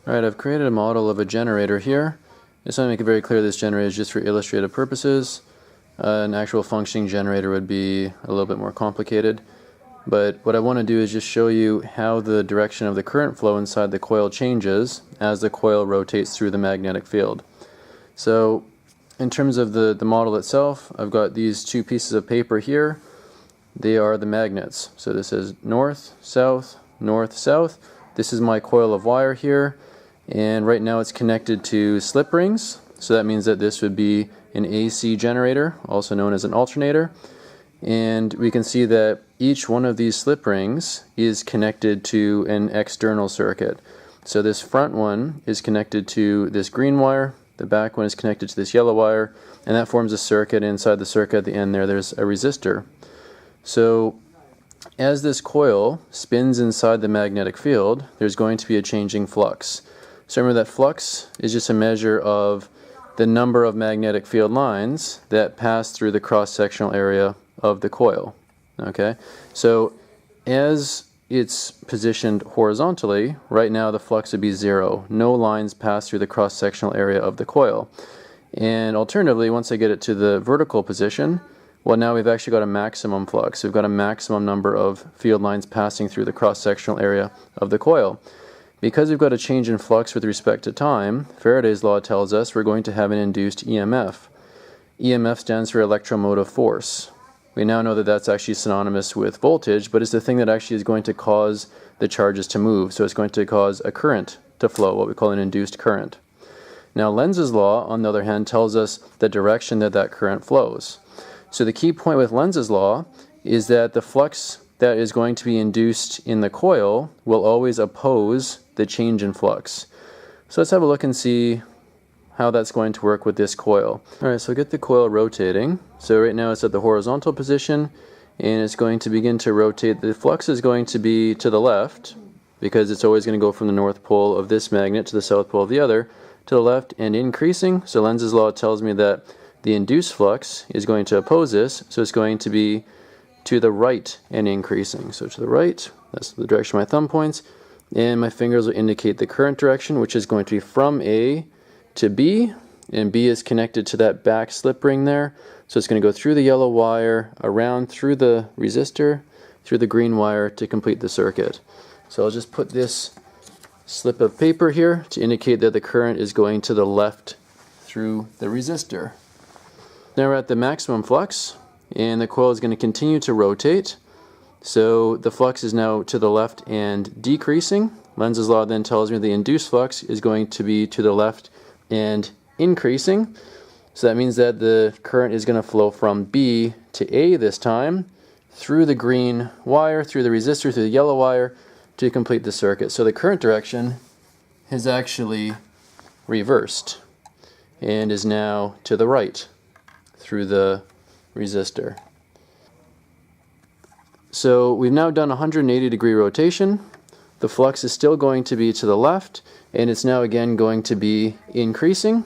Alright, I've created a model of a generator here. I just want to make it very clear this generator is just for illustrative purposes. An actual functioning generator would be a little bit more complicated. But what I want to do is just show you how the direction of the current flow inside the coil changes as the coil rotates through the magnetic field. So in terms of the model itself, I've got these two pieces of paper here. They are the magnets. So this is north, south, north, south. This is my coil of wire here. And right now it's connected to slip rings, so that means that this would be an AC generator, also known as an alternator. And we can see that each one of these slip rings is connected to an external circuit. So this front one is connected to this green wire, the back one is connected to this yellow wire, and that forms a circuit. Inside the circuit at the end there's a resistor. So as this coil spins inside the magnetic field, there's going to be a changing flux. So remember that flux is just a measure of the number of magnetic field lines that pass through the cross-sectional area of the coil. Okay, so as it's positioned horizontally, right now the flux would be 0. No lines pass through the cross-sectional area of the coil. And alternatively, once I get it to the vertical position, well, now we've actually got a maximum flux. We've got a maximum number of field lines passing through the cross-sectional area of the coil. Because we've got a change in flux with respect to time, Faraday's law tells us we're going to have an induced EMF. EMF stands for electromotive force. We now know that that's actually synonymous with voltage, but it's the thing that actually is going to cause the charges to move. So it's going to cause a current to flow, what we call an induced current. Now Lenz's law, on the other hand, tells us the direction that that current flows. So the key point with Lenz's law is that the flux that is going to be induced in the coil will always oppose the change in flux. So let's have a look and see how that's going to work with this coil. Alright, so get the coil rotating. So right now it's at the horizontal position and it's going to begin to rotate. The flux is going to be to the left because it's always going to go from the north pole of this magnet to the south pole of the other, to the left and increasing. So Lenz's law tells me that the induced flux is going to oppose this, so it's going to be to the right and increasing. So to the right, that's the direction my thumb points, and my fingers will indicate the current direction, which is going to be from A to B, and B is connected to that back slip ring there. So it's going to go through the yellow wire, around through the resistor, through the green wire to complete the circuit. So I'll just put this slip of paper here to indicate that the current is going to the left through the resistor. Now we're at the maximum flux, and the coil is going to continue to rotate. So the flux is now to the left and decreasing. Lenz's law then tells me the induced flux is going to be to the left and increasing. So that means that the current is going to flow from B to A this time, through the green wire, through the resistor, through the yellow wire, to complete the circuit. So the current direction has actually reversed and is now to the right through the resistor. So we've now done 180-degree rotation. The flux is still going to be to the left, and it's now again going to be increasing.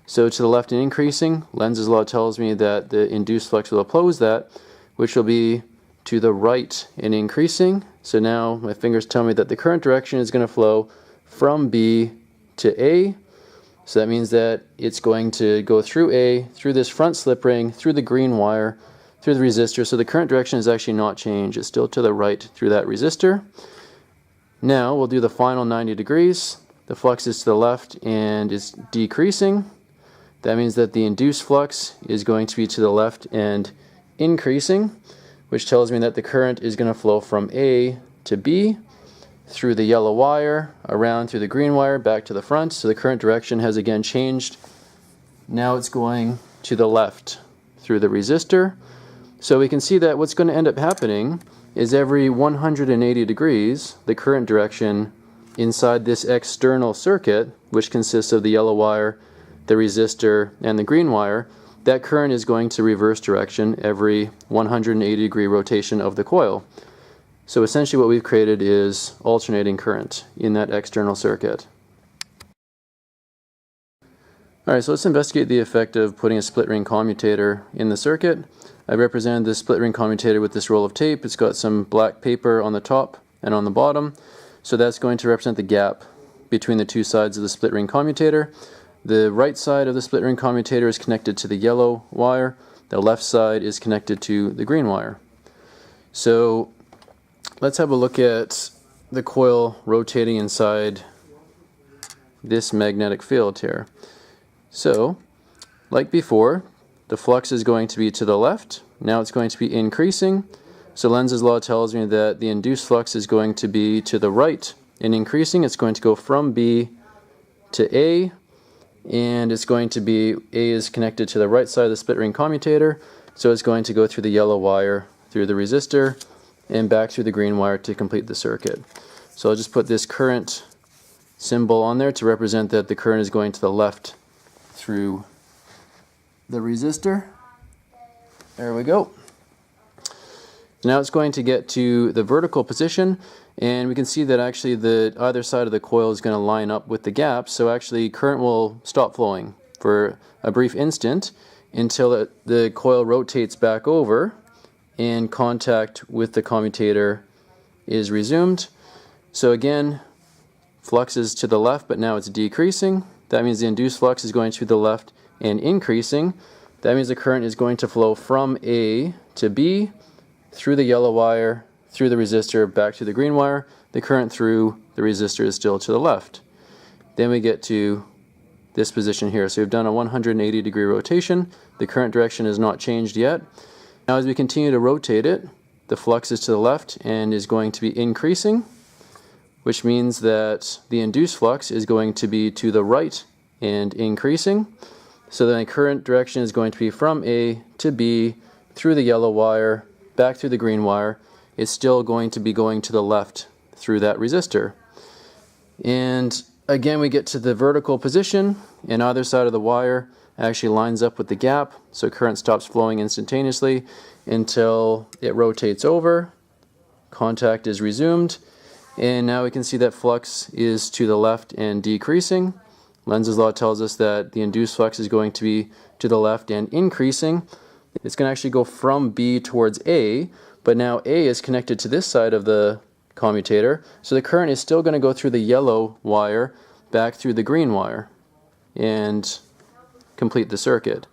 So to the left and increasing, Lenz's law tells me that the induced flux will oppose that, which will be to the right and increasing. So now my fingers tell me that the current direction is going to flow from B to A. So that means that it's going to go through A, through this front slip ring, through the green wire, through the resistor. So the current direction is actually not changed. It's still to the right through that resistor. Now we'll do the final 90 degrees. The flux is to the left and is decreasing. That means that the induced flux is going to be to the left and increasing, which tells me that the current is going to flow from A to B, through the yellow wire, around through the green wire, back to the front. So the current direction has again changed. Now it's going to the left through the resistor. So we can see that what's going to end up happening is every 180 degrees, the current direction inside this external circuit, which consists of the yellow wire, the resistor, and the green wire, that current is going to reverse direction every 180-degree rotation of the coil. So essentially what we've created is alternating current in that external circuit. Alright, so let's investigate the effect of putting a split ring commutator in the circuit. I represented this split ring commutator with this roll of tape. It's got some black paper on the top and on the bottom. So that's going to represent the gap between the two sides of the split ring commutator. The right side of the split ring commutator is connected to the yellow wire. The left side is connected to the green wire. So let's have a look at the coil rotating inside this magnetic field here. So, like before, the flux is going to be to the left. Now it's going to be increasing. So Lenz's law tells me that the induced flux is going to be to the right and increasing. It's going to go from B to A, and it's going to be, A is connected to the right side of the split ring commutator, so it's going to go through the yellow wire, through the resistor, and back through the green wire to complete the circuit. So I'll just put this current symbol on there to represent that the current is going to the left through the resistor. There we go. Now it's going to get to the vertical position, and we can see that actually the either side of the coil is going to line up with the gap, so actually current will stop flowing for a brief instant until the coil rotates back over and contact with the commutator is resumed. So again, flux is to the left, but now it's decreasing. That means the induced flux is going to the left and increasing. That means the current is going to flow from A to B, through the yellow wire, through the resistor, back to the green wire. The current through the resistor is still to the left. Then we get to this position here. So we've done a 180-degree rotation. The current direction is not changed yet. Now as we continue to rotate it, the flux is to the left and is going to be increasing, which means that the induced flux is going to be to the right and increasing. So then the current direction is going to be from A to B, through the yellow wire, back through the green wire. It's still going to be going to the left through that resistor. And again, we get to the vertical position, and either side of the wire actually lines up with the gap, so current stops flowing instantaneously until it rotates over, contact is resumed, and now we can see that flux is to the left and decreasing. Lenz's law tells us that the induced flux is going to be to the left and increasing. It's going to actually go from B towards A, but now A is connected to this side of the commutator, so the current is still going to go through the yellow wire back through the green wire and complete the circuit.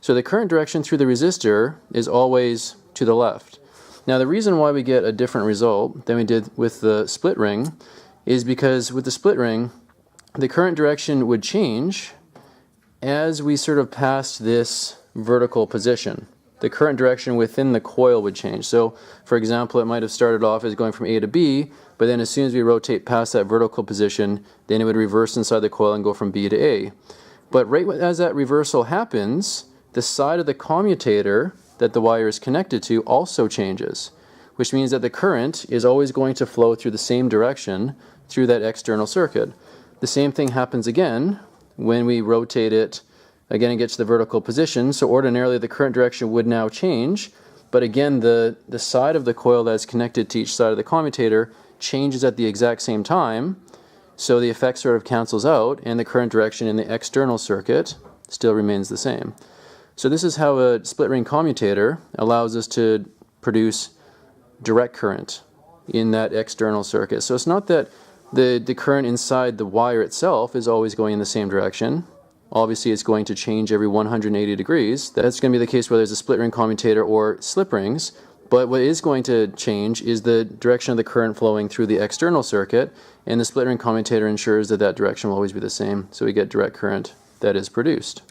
So the current direction through the resistor is always to the left. Now the reason why we get a different result than we did with the split ring is because with the split ring, the current direction would change as we sort of passed this vertical position. The current direction within the coil would change. So for example, it might have started off as going from A to B, but then as soon as we rotate past that vertical position, then it would reverse inside the coil and go from B to A. But right as that reversal happens, the side of the commutator that the wire is connected to also changes, which means that the current is always going to flow through the same direction through that external circuit. The same thing happens again when we rotate it again and get to the vertical position. So ordinarily the current direction would now change, but again the side of the coil that is connected to each side of the commutator changes at the exact same time, so the effect sort of cancels out and the current direction in the external circuit still remains the same. So this is how a split ring commutator allows us to produce direct current in that external circuit. So it's not that the current inside the wire itself is always going in the same direction. Obviously it's going to change every 180 degrees. That's going to be the case whether it's a split ring commutator or slip rings. But what is going to change is the direction of the current flowing through the external circuit, and the split ring commutator ensures that that direction will always be the same, so we get direct current that is produced.